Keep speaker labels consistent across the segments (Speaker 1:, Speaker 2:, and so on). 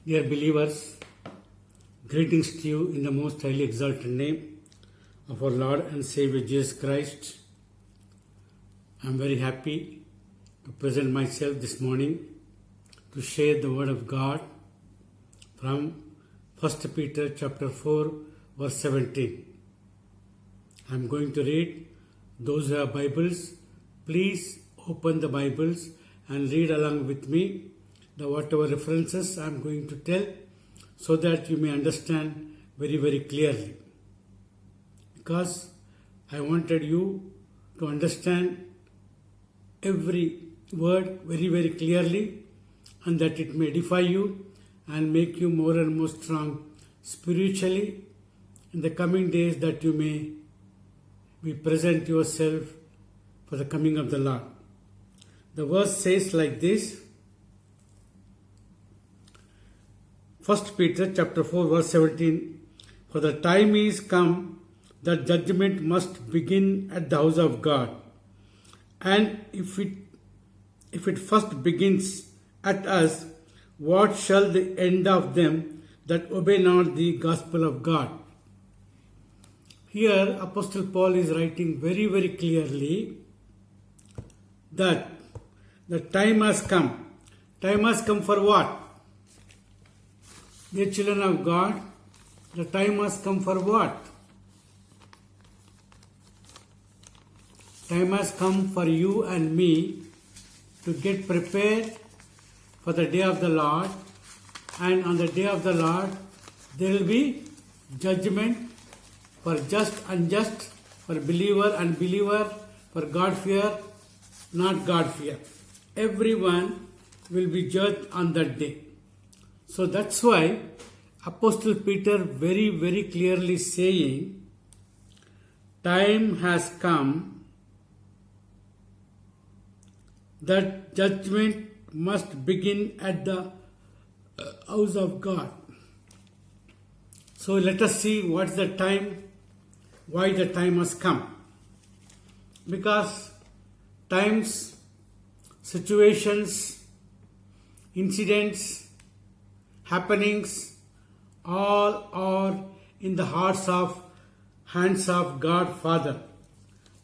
Speaker 1: Dear believers, greetings to you in the most highly exalted name of our Lord and Savior Jesus Christ. I am very happy to present myself this morning to share the word of God from 1 Peter chapter 4 verse 17. I am going to read. Those who have Bibles, please open the Bibles and read along with me the whatever references I am going to tell, so that you may understand very, very clearly. Because I wanted you to understand every word very, very clearly, and that it may edify you and make you more and more strong spiritually in the coming days, that you may be present yourself for the coming of the Lord. The verse says like this. 1 Peter chapter 4 verse 17, for the time is come that judgment must begin at the house of God. And if it first begins at us, what shall the end of them that obey not the gospel of God? Here Apostle Paul is writing very, very clearly that the time has come. Time has come for what? Dear children of God, the time has come for what? Time has come for you and me to get prepared for the day of the Lord. And on the day of the Lord, there will be judgment for just, unjust, for believer, unbeliever, for God fear, not God fear. Everyone will be judged on that day. So that's why Apostle Peter very, very clearly saying, time has come that judgment must begin at the house of God. So let us see what's the time, why the time has come. Because times, situations, incidents, happenings, all are in the hands of God Father.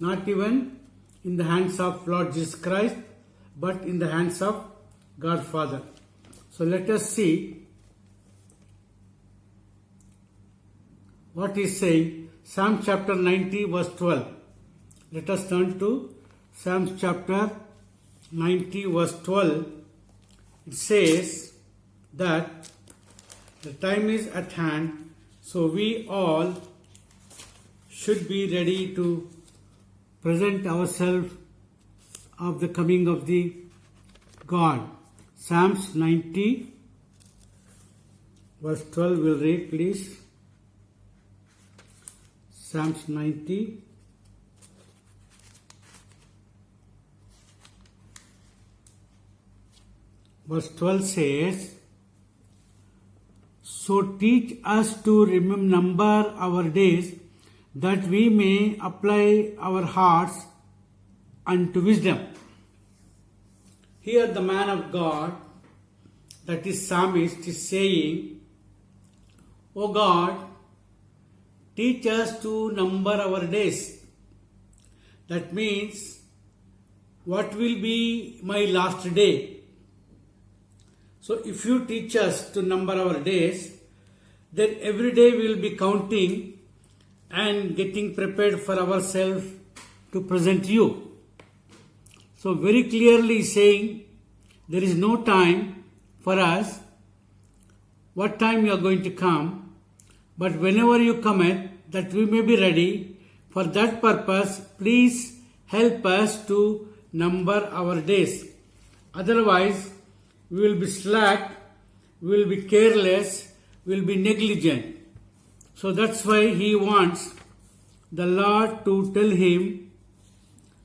Speaker 1: Not even in the hands of Lord Jesus Christ, but in the hands of God Father. So let us see what he is saying. Psalm chapter 90 verse 12. Let us turn to Psalm chapter 90 verse 12. It says that the time is at hand, so we all should be ready to present ourselves of the coming of the God. Psalms 90 verse 12 we'll read, please. Psalms 90 verse 12 says, so teach us to number our days, that we may apply our hearts unto wisdom. Here the man of God, that is psalmist, is saying, O God, teach us to number our days. That means, what will be my last day? So if you teach us to number our days, then every day we will be counting and getting prepared for ourselves to present you. So very clearly saying, there is no time for us, what time you are going to come, but whenever you come, that we may be ready. For that purpose, please help us to number our days. Otherwise, we will be slack, we will be careless, we will be negligent. So that's why he wants the Lord to tell him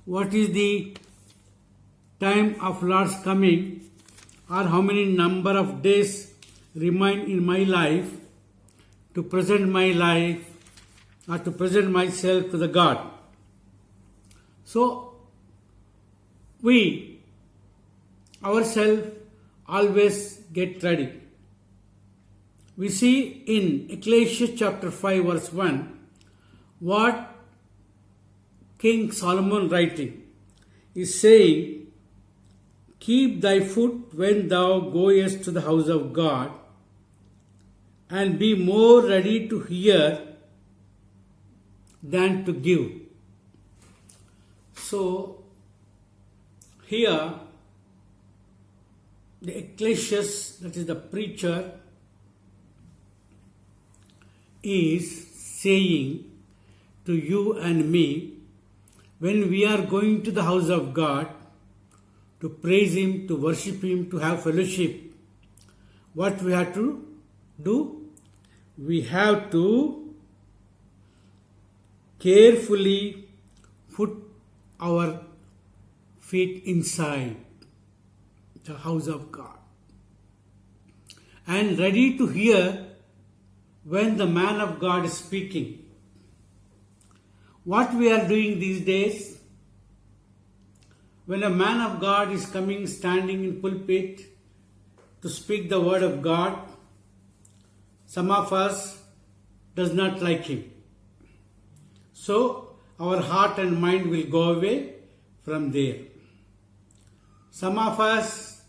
Speaker 1: what is the time of Lord's coming, or how many number of days remain in my life to present my life or to present myself to the God. So we ourselves always get ready. We see in Ecclesiastes chapter 5 verse 1 what King Solomon writing is saying, keep thy foot when thou goest to the house of God, and be more ready to hear than to give. So, here, the Ecclesiastes, that is the preacher, is saying to you and me, when we are going to the house of God to praise Him, to worship Him, to have fellowship, what we have to do? We have to carefully put our feet inside the house of God and ready to hear when the man of God is speaking. What we are doing these days, when a man of God is coming, standing in pulpit to speak the word of God, some of us does not like him. So our heart and mind will go away from there. Some of us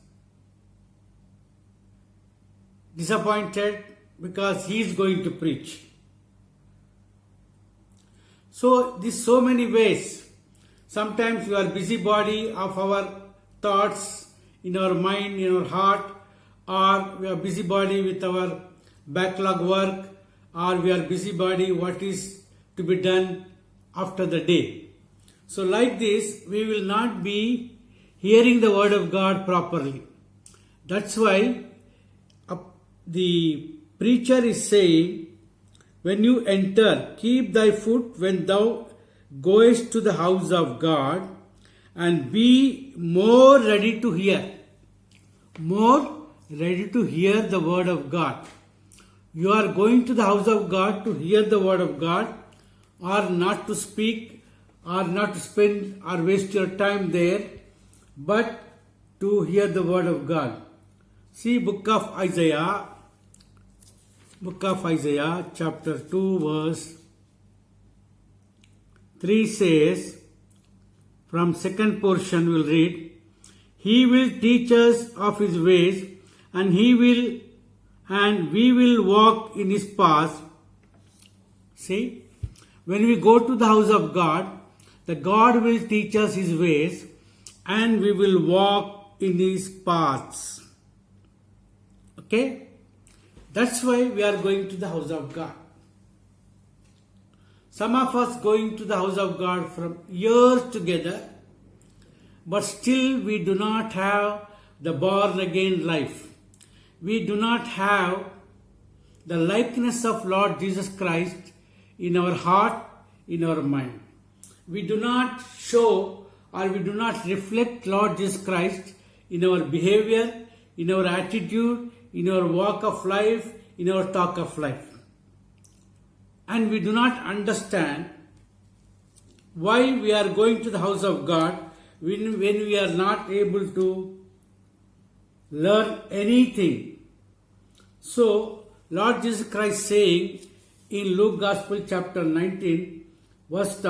Speaker 1: disappointed because he is going to preach. So there's so many ways. Sometimes we are busybody of our thoughts in our mind, in our heart, or we are busybody with our backlog work, or we are busybody what is to be done after the day. So like this, we will not be hearing the word of God properly. That's why the preacher is saying, when you enter, keep thy foot when thou goest to the house of God, and be more ready to hear. More ready to hear the word of God. You are going to the house of God to hear the word of God, or not to speak, or not to spend or waste your time there, but to hear the word of God. See book of Isaiah chapter 2 verse 3 says, from second portion we'll read, He will teach us of His ways, and we will walk in His paths. See, when we go to the house of God, the God will teach us His ways, and we will walk in His paths. Okay? That's why we are going to the house of God. Some of us going to the house of God from years together, but still we do not have the born again life. We do not have the likeness of Lord Jesus Christ in our heart, in our mind. We do not show or we do not reflect Lord Jesus Christ in our behavior, in our attitude, in our walk of life, in our talk of life. And we do not understand why we are going to the house of God when we are not able to learn anything. So, Lord Jesus Christ saying in Luke Gospel chapter 19, verse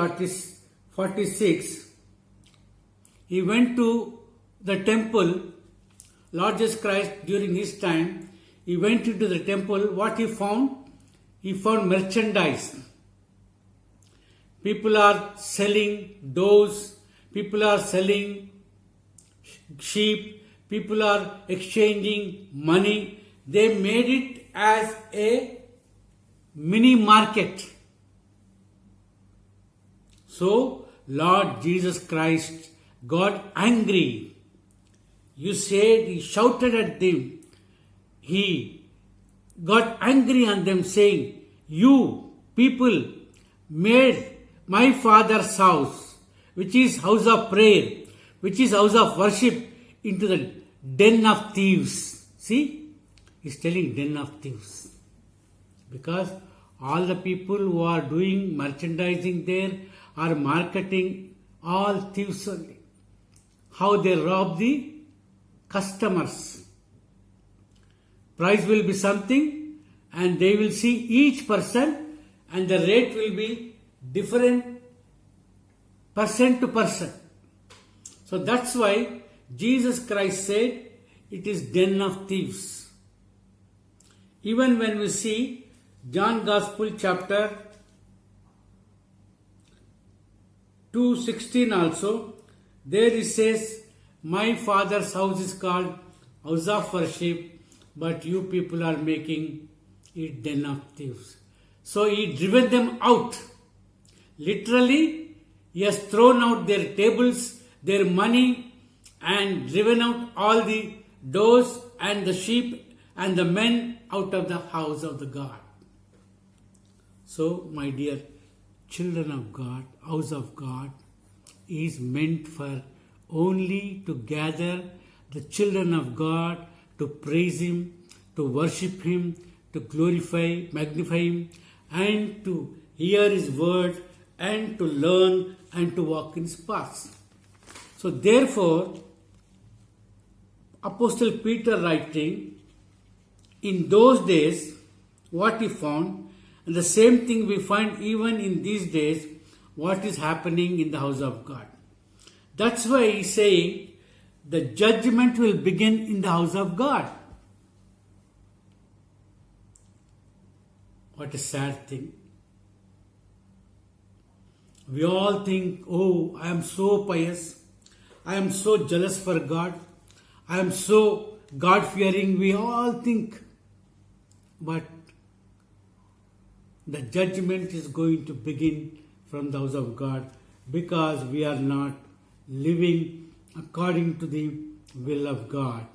Speaker 1: 46, He went to the temple. Lord Jesus Christ, during His time, He went into the temple. What He found? He found merchandise. People are selling doves. People are selling sheep. People are exchanging money. They made it as a mini market. So, Lord Jesus Christ got angry. You said, He shouted at them. He got angry on them saying, you people made my Father's house, which is house of prayer, which is house of worship, into the den of thieves. See, He's telling den of thieves. Because all the people who are doing merchandising there are marketing, all thieves only. How they rob the customers. Price will be something and they will see each person, and the rate will be different person to person. So that's why Jesus Christ said it is den of thieves. Even when we see John Gospel chapter 2:16 also, there it says, my Father's house is called house of worship, but you people are making it den of thieves. So he driven them out. Literally, he has thrown out their tables, their money, and driven out all the doors and the sheep and the men out of the house of the God. So, my dear children of God, house of God is meant for only to gather the children of God to praise Him, to worship Him, to glorify, magnify Him, and to hear His word, and to learn and to walk in His paths. So therefore, Apostle Peter writing, in those days, what he found, and the same thing we find even in these days, what is happening in the house of God. That's why he's saying the judgment will begin in the house of God. What a sad thing. We all think, oh, I am so pious. I am so jealous for God. I am so God-fearing. We all think. But the judgment is going to begin from the house of God because we are not living according to the will of God.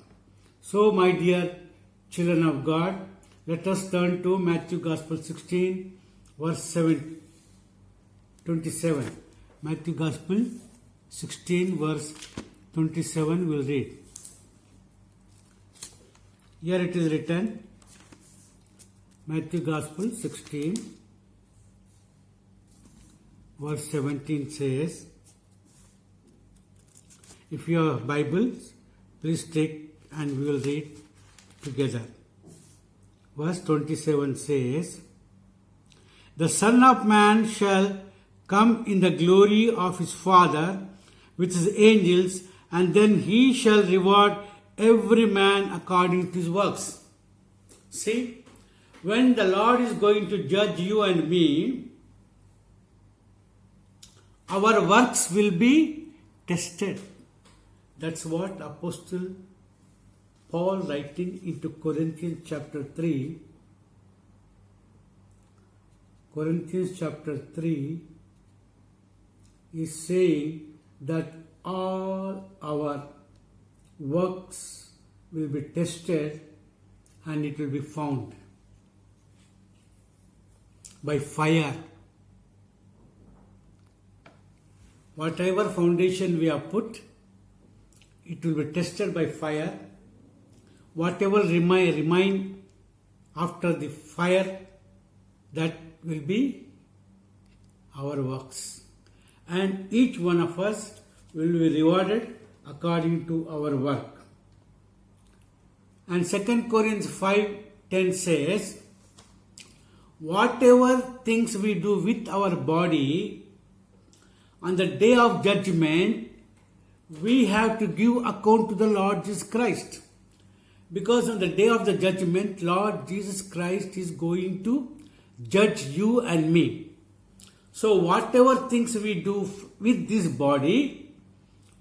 Speaker 1: So, my dear children of God, let us turn to Matthew Gospel 16, verse 27. Matthew Gospel 16, verse 27, we'll read. Here it is written, Matthew Gospel 16, verse 17 says, if you have Bibles, please take and we will read together. Verse 27 says, the Son of Man shall come in the glory of his Father with his angels, and then he shall reward every man according to his works. See, when the Lord is going to judge you and me, our works will be tested. That's what Apostle Paul writing into Corinthians chapter 3 is saying that all our works will be tested and it will be found by fire. Whatever foundation we have put, it will be tested by fire. Whatever remain after the fire, that will be our works. And each one of us will be rewarded according to our work. And 2 Corinthians 5:10 says, whatever things we do with our body, on the day of judgment, we have to give account to the Lord Jesus Christ. Because on the day of the judgment, Lord Jesus Christ is going to judge you and me. So whatever things we do with this body,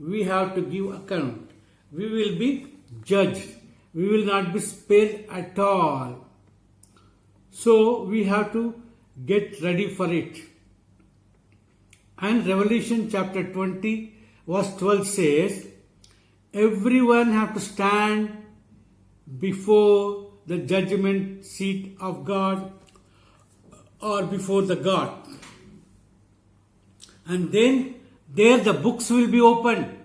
Speaker 1: we have to give account. We will be judged. We will not be spared at all. So we have to get ready for it. And Revelation chapter 20 verse 12 says, everyone have to stand before the judgment seat of God or before the God. And then there the books will be opened.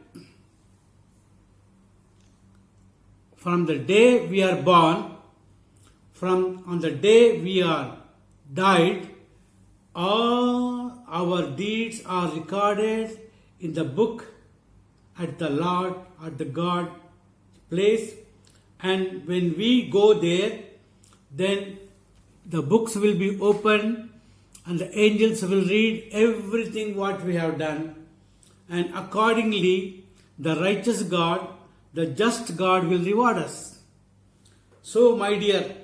Speaker 1: From the day we are born, from on the day we are died, all our deeds are recorded in the book at the Lord, at the God place. And when we go there, then the books will be opened and the angels will read everything what we have done, and accordingly the righteous God, the just God will reward us. So my dear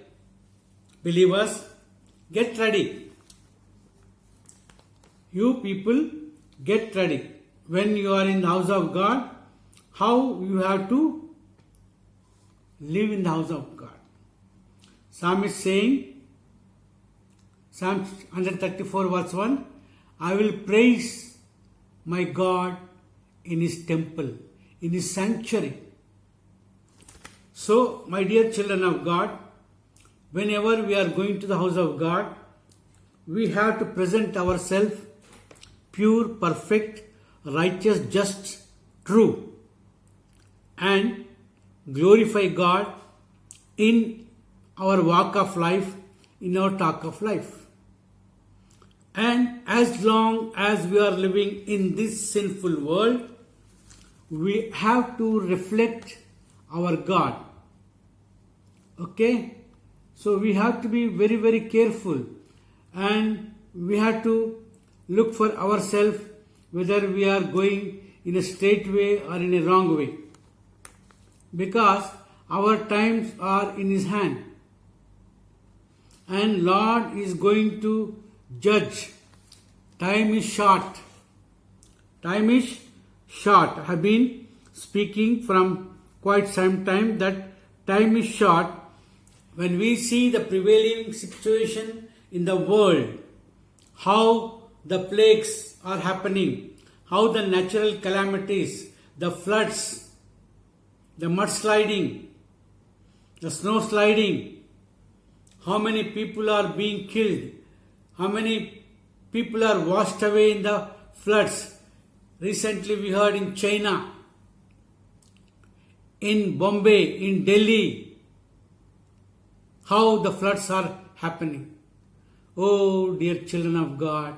Speaker 1: believers, get ready. You people, get ready. When you are in the house of God, how you have to live in the house of God. Psalm is saying, Psalm 134 verse 1, I will praise my God in His temple, in His sanctuary. So, my dear children of God, whenever we are going to the house of God, we have to present ourselves pure, perfect, righteous, just, true, and glorify God in our walk of life, in our talk of life. And as long as we are living in this sinful world, we have to reflect our God. Okay? So we have to be very, very careful, and we have to look for ourselves whether we are going in a straight way or in a wrong way. Because our times are in His hand. And Lord is going to judge. Time is short. Time is short. I have been speaking from quite some time that time is short. When we see the prevailing situation in the world, how the plagues are happening, how the natural calamities, the floods, the mudsliding, the snow sliding, how many people are being killed, how many people are washed away in the floods. Recently we heard in China, in Bombay, in Delhi, how the floods are happening. Oh dear children of God,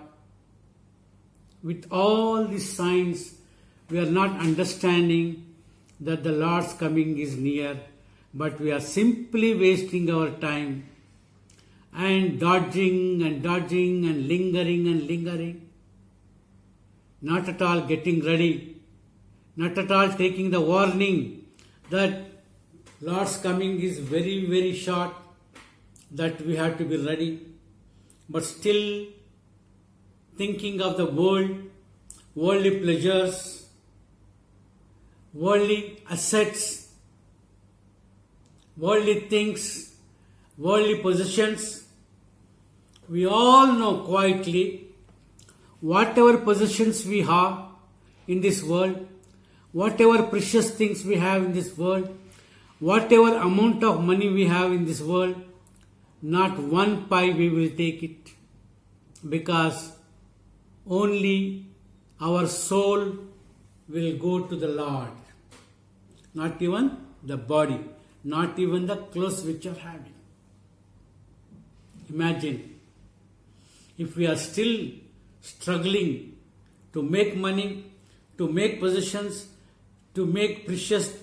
Speaker 1: with all these signs, we are not understanding that the Lord's coming is near, but we are simply wasting our time and dodging and lingering, not at all getting ready, not at all taking the warning that Lord's coming is very, very short, that we have to be ready, but still thinking of the world, worldly pleasures, worldly assets, worldly things, worldly possessions. We all know quietly whatever possessions we have in this world, whatever precious things we have in this world, whatever amount of money we have in this world, not one pie we will take it, because only our soul will go to the Lord. Not even the body, not even the clothes which you are having. Imagine if we are still struggling to make money, to make possessions, to make precious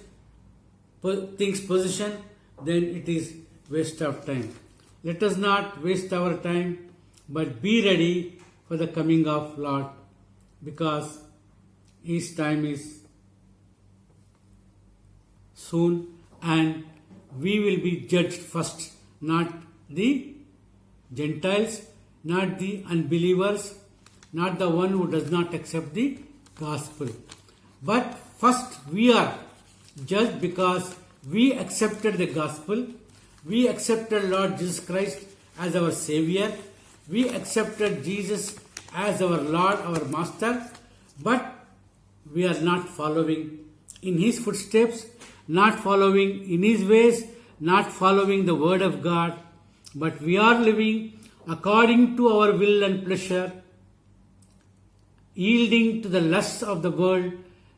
Speaker 1: things possession, then it is waste of time. Let us not waste our time, but be ready for the coming of Lord, because His time is soon and we will be judged first, not the Gentiles, not the unbelievers, not the one who does not accept the gospel. But first we are judged because we accepted the gospel, we accepted Lord Jesus Christ as our Savior, we accepted Jesus as our Lord, our Master, but we are not following in His footsteps, not following in His ways, not following the Word of God, but we are living according to our will and pleasure, yielding to the lusts of the world,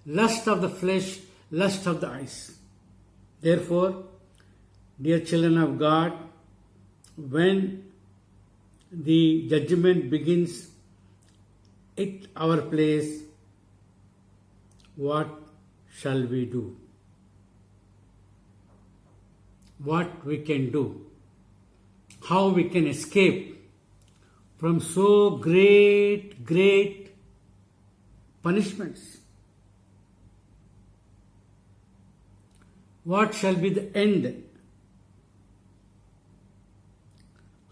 Speaker 1: lust of the flesh, lust of the eyes. Therefore, dear children of God, when the judgment begins at our place, what shall we do? What we can do? how we can escape from so great punishments. What shall be the end?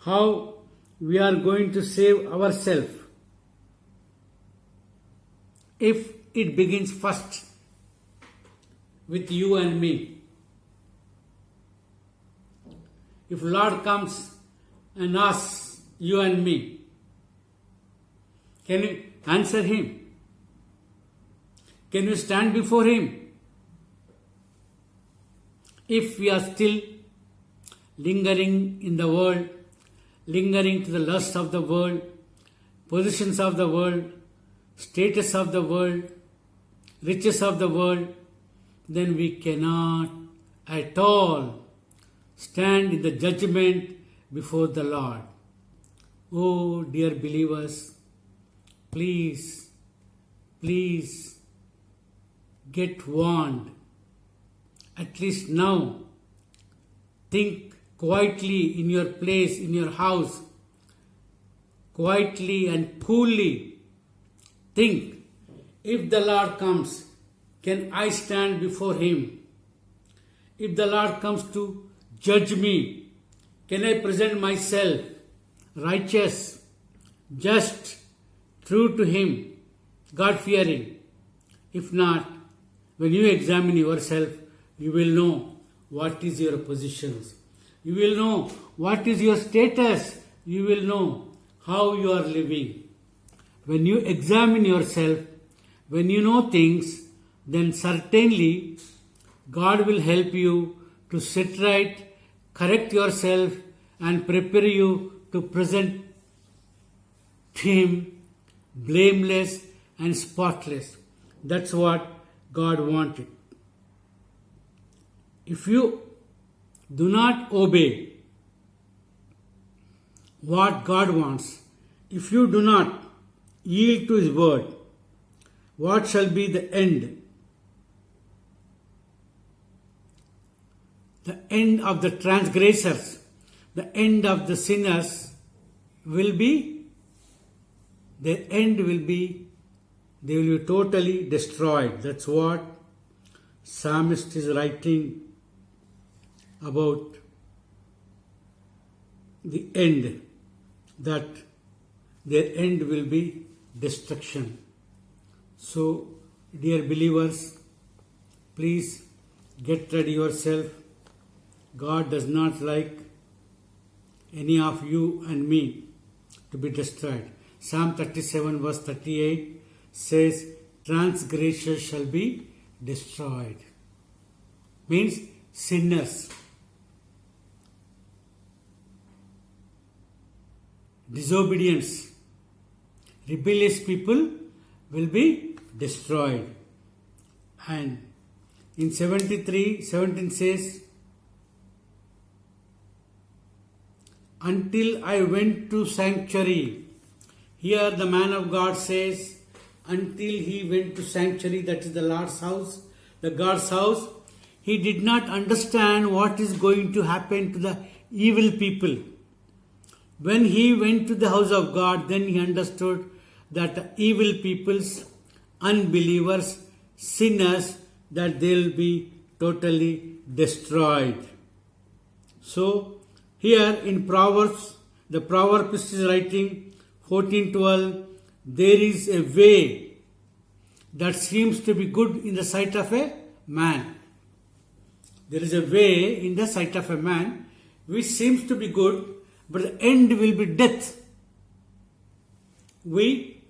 Speaker 1: How we are going to save ourselves if it begins first with you and me. If Lord comes and asks you and me, can you answer Him? Can you stand before Him? If we are still lingering in the world, lingering to the lust of the world, positions of the world, status of the world, riches of the world, then we cannot at all stand in the judgment before the Lord. Oh, dear believers, please get warned. At least now, think quietly in your place, in your house, quietly and coolly. Think, if the Lord comes, can I stand before Him? If the Lord comes to judge me, can I present myself righteous, just, true to Him, God-fearing? If not, when you examine yourself, you will know what is your positions. You will know what is your status. You will know how you are living. When you examine yourself, when you know things, then certainly God will help you to sit right, correct yourself, and prepare you to present Him blameless and spotless. That's what God wanted. If you do not obey what God wants, if you do not yield to His word, what shall be the end? The end of the transgressors, the end of the sinners will be, their end will be, they will be totally destroyed. That's what Psalmist is writing about the end, that their end will be destruction. So, dear believers, please get ready yourself. God does not like any of you and me to be destroyed. Psalm 37 verse 38 says, transgressors shall be destroyed. Means sinners. Disobedience, rebellious people will be destroyed. And in 17 says, until I went to sanctuary. Here the man of God says, until he went to sanctuary, that is the Lord's house, the God's house, he did not understand what is going to happen to the evil people. When he went to the house of God, then he understood that the evil peoples, unbelievers, sinners, that they will be totally destroyed. So, here in Proverbs, the Proverbist is writing 14:12, there is a way that seems to be good in the sight of a man. There is a way in the sight of a man which seems to be good, but the end will be death. We,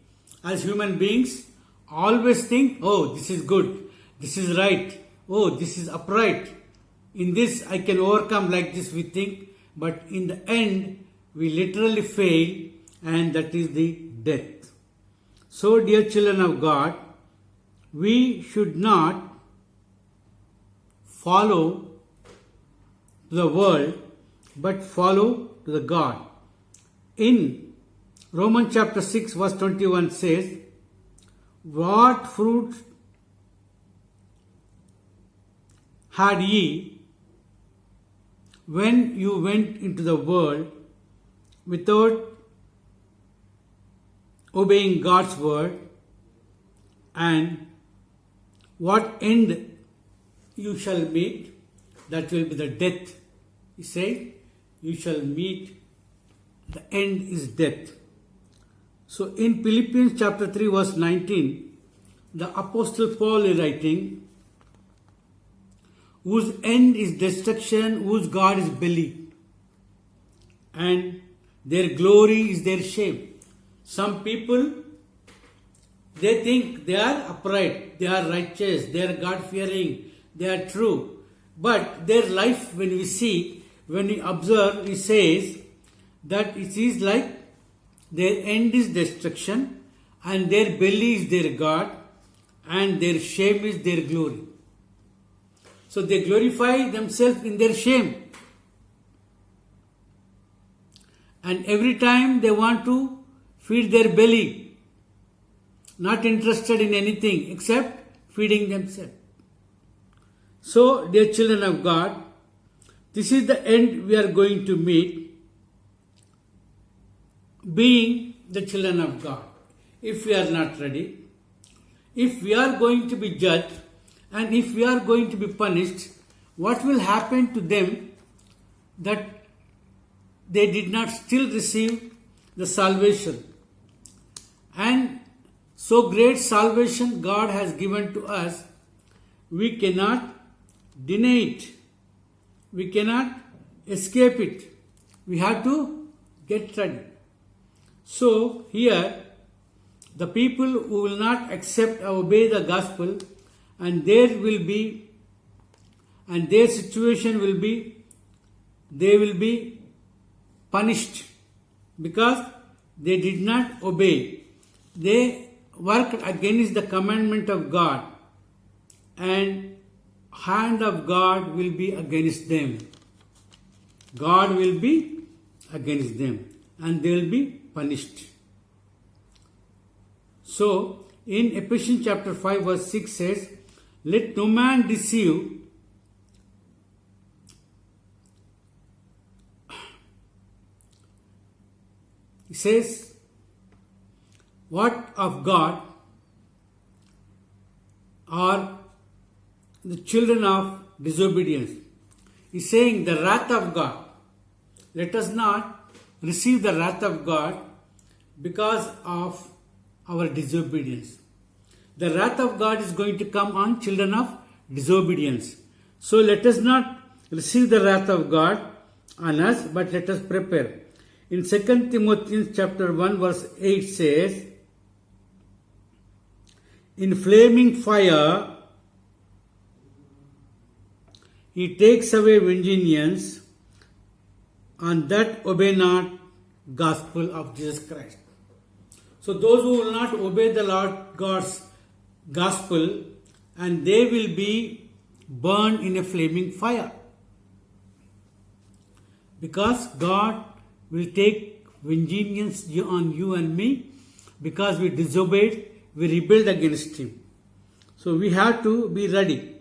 Speaker 1: as human beings, always think, oh, this is good, this is right, oh, this is upright. In this I can overcome, like this we think, but in the end we literally fail, and that is the death. So, dear children of God, we should not follow the world, but follow to the God. In Romans chapter 6 verse 21 says, what fruit had ye when you went into the world without obeying God's word, and what end you shall meet, that will be the death. He said, you shall meet, the end is death. So in Philippians chapter 3 verse 19, the Apostle Paul is writing, whose end is destruction, whose God is belly, and their glory is their shame. Some people, they think they are upright, they are righteous, they are God-fearing, they are true. But their life, when we see, when we observe, it says that it is like their end is destruction, and their belly is their God, and their shame is their glory. So they glorify themselves in their shame. And every time they want to feed their belly, not interested in anything except feeding themselves. So, dear children of God, this is the end we are going to meet, being the children of God. If we are not ready, if we are going to be judged, and if we are going to be punished, what will happen to them that they did not still receive the salvation? And so great salvation God has given to us, we cannot deny it. We cannot escape it. We have to get ready. So here, the people who will not accept or obey the gospel, and their situation will be, they will be punished because they did not obey. They worked against the commandment of God, and hand of God will be against them. God will be against them, and they will be punished. So, in Ephesians chapter 5 verse 6 says, let no man deceive. It says, what of God are the children of disobedience? He's saying the wrath of God. Let us not receive the wrath of God because of our disobedience. The wrath of God is going to come on children of disobedience. So let us not receive the wrath of God on us, but let us prepare. In 2 Timothy chapter 1 verse 8 says, in flaming fire, he takes away vengeance on that obey not gospel of Jesus Christ. So those who will not obey the Lord God's gospel, and they will be burned in a flaming fire. Because God will take vengeance on you and me because we disobeyed, we rebelled against Him. So we have to be ready.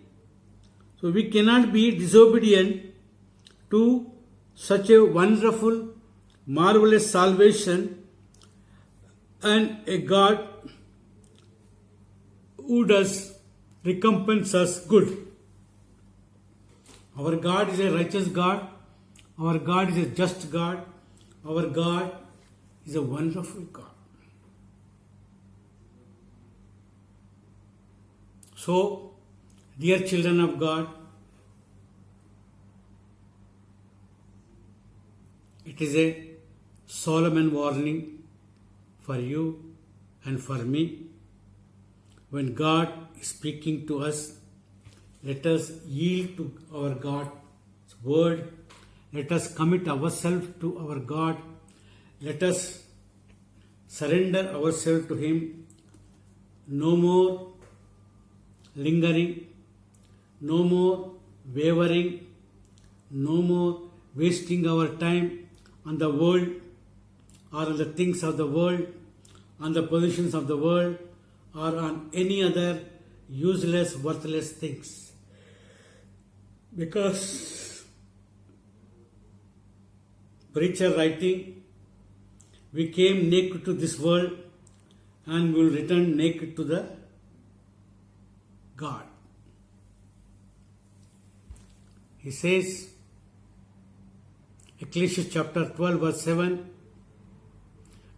Speaker 1: So we cannot be disobedient to such a wonderful, marvelous salvation and a God who does recompense us good. Our God is a righteous God. Our God is a just God. Our God is a wonderful God. So, dear children of God, it is a solemn warning for you and for me. When God is speaking to us, let us yield to our God's word. Let us commit ourselves to our God. Let us surrender ourselves to Him. No more lingering, no more wavering, no more wasting our time on the world or on the things of the world, on the positions of the world, or on any other useless, worthless things. Because preacher writing We came naked to this world and will return naked to the God. He says, Ecclesiastes chapter 12 verse 7,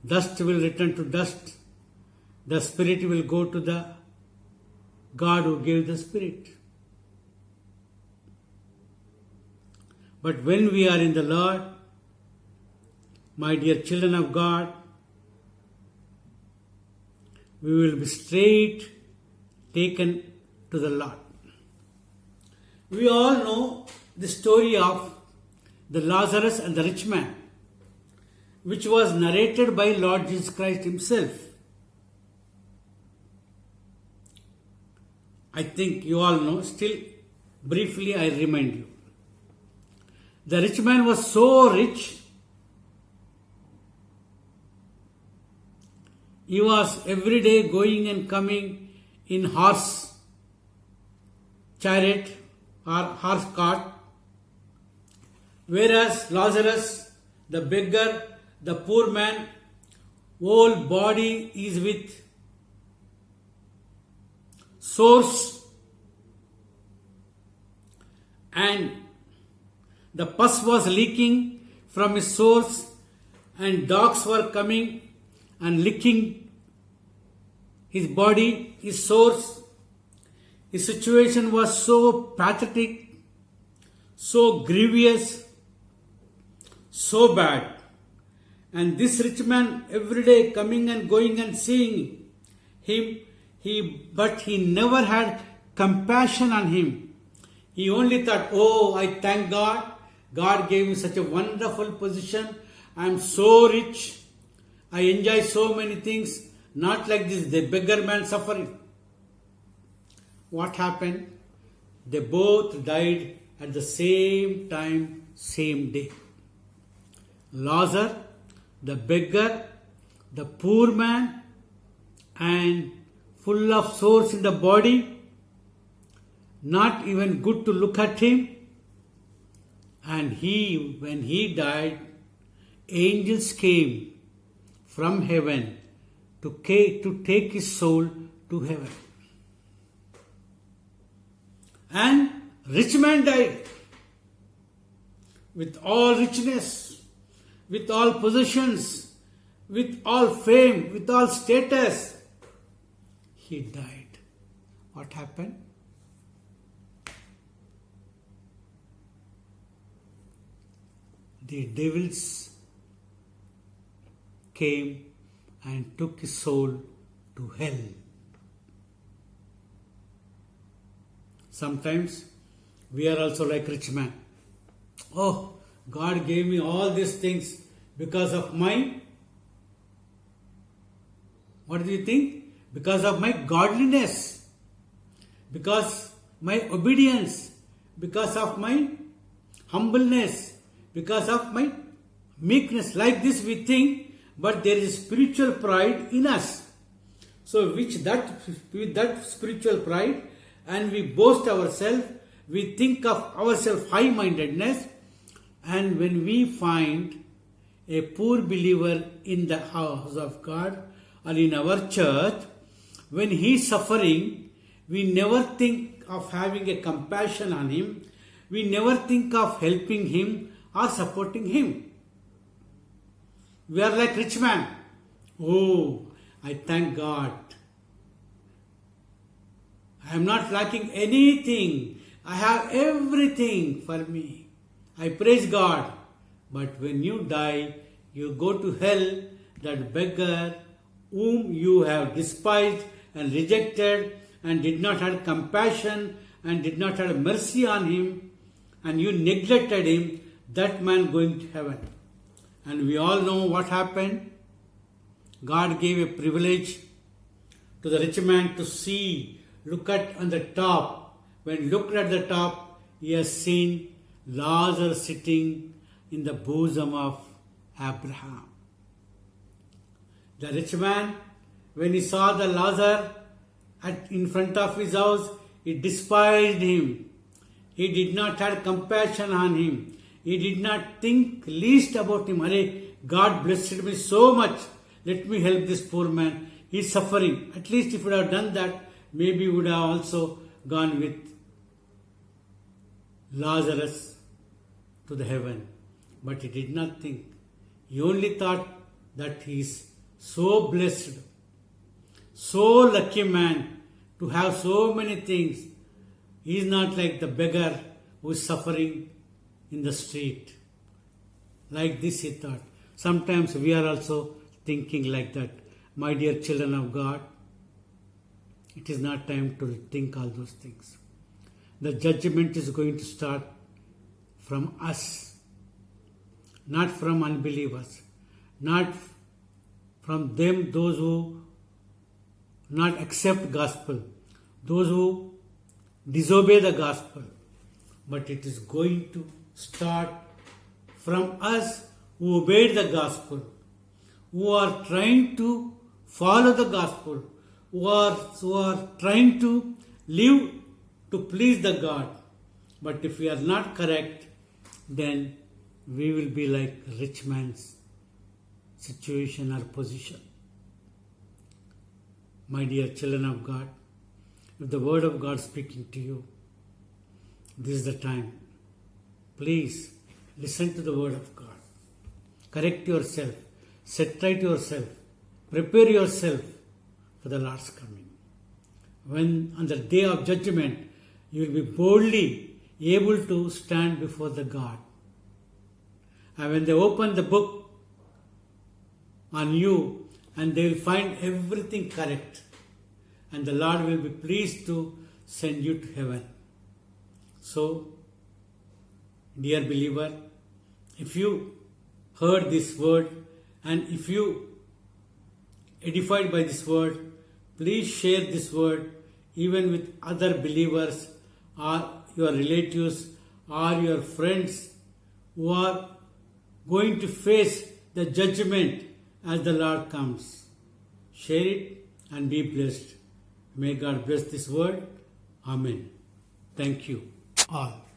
Speaker 1: dust will return to dust, the spirit will go to the God who gave the spirit. But when we are in the Lord, my dear children of God, we will be straight taken to the Lord. We all know the story of the Lazarus and the rich man, which was narrated by Lord Jesus Christ himself. I think you all know, still briefly I remind you. The rich man was so rich, he was every day going and coming in horse chariot or horse cart, whereas Lazarus, the beggar, the poor man, whole body is with sores, and the pus was leaking from his sores, and dogs were coming and licking his body, his sores. His situation was so pathetic, so grievous, so bad. And this rich man every day coming and going and seeing him, but he never had compassion on him. He only thought, oh, I thank God. God gave me such a wonderful position. I am so rich. I enjoy so many things. Not like this, the beggar man suffering. What happened? They both died at the same time, same day. Lazarus, the beggar, the poor man, and full of sores in the body, not even good to look at him. And when he died, angels came from heaven to take his soul to heaven. And rich man died with all richness, with all possessions, with all fame, with all status. He died. What happened? The devils came and took his soul to hell. Sometimes we are also like rich man. Oh, God gave me all these things because of my, what do you think? Because of my godliness, because my obedience, because of my humbleness, because of my meekness. Like this we think, but there is spiritual pride in us. So with that spiritual pride, and we boast ourselves, we think of ourselves high-mindedness, and when we find a poor believer in the house of God or in our church, when he is suffering, we never think of having a compassion on him, we never think of helping him or supporting him. We are like rich man. Oh, I thank God. I am not lacking anything. I have everything for me. I praise God. But when you die, you go to hell, that beggar whom you have despised and rejected and did not have compassion and did not have mercy on him, and you neglected him, that man going to heaven. And we all know what happened. God gave a privilege to the rich man to see, look at on the top. When looked at the top, he has seen Lazarus sitting in the bosom of Abraham. The rich man, when he saw the Lazarus in front of his house, he despised him. He did not have compassion on him. He did not think least about him. Arey, God blessed me so much. Let me help this poor man. He's suffering. At least if he would have done that, maybe he would have also gone with Lazarus to the heaven. But he did not think. He only thought that he is so blessed, so lucky man to have so many things. He is not like the beggar who is suffering in the street. Like this he thought. Sometimes we are also thinking like that. My dear children of God, it is not time to think all those things. The judgment is going to start from us, not from unbelievers, not from them, those who not accept gospel, those who disobey the gospel, but it is going to start from us who obeyed the gospel, who are trying to follow the gospel, who are trying to live to please the God. But if we are not correct, then we will be like rich man's situation or position. My dear children of God, if the word of God is speaking to you, this is the time. Please listen to the word of God. Correct yourself. Set right yourself. Prepare yourself for the Lord's coming. When on the day of judgment, you will be boldly able to stand before the God. And when they open the book on you, and they will find everything correct, and the Lord will be pleased to send you to heaven. So, dear believer, if you heard this word and if you edified by this word, please share this word even with other believers or your relatives or your friends who are going to face the judgment as the Lord comes. Share it and be blessed. May God bless this word. Amen. Thank you all.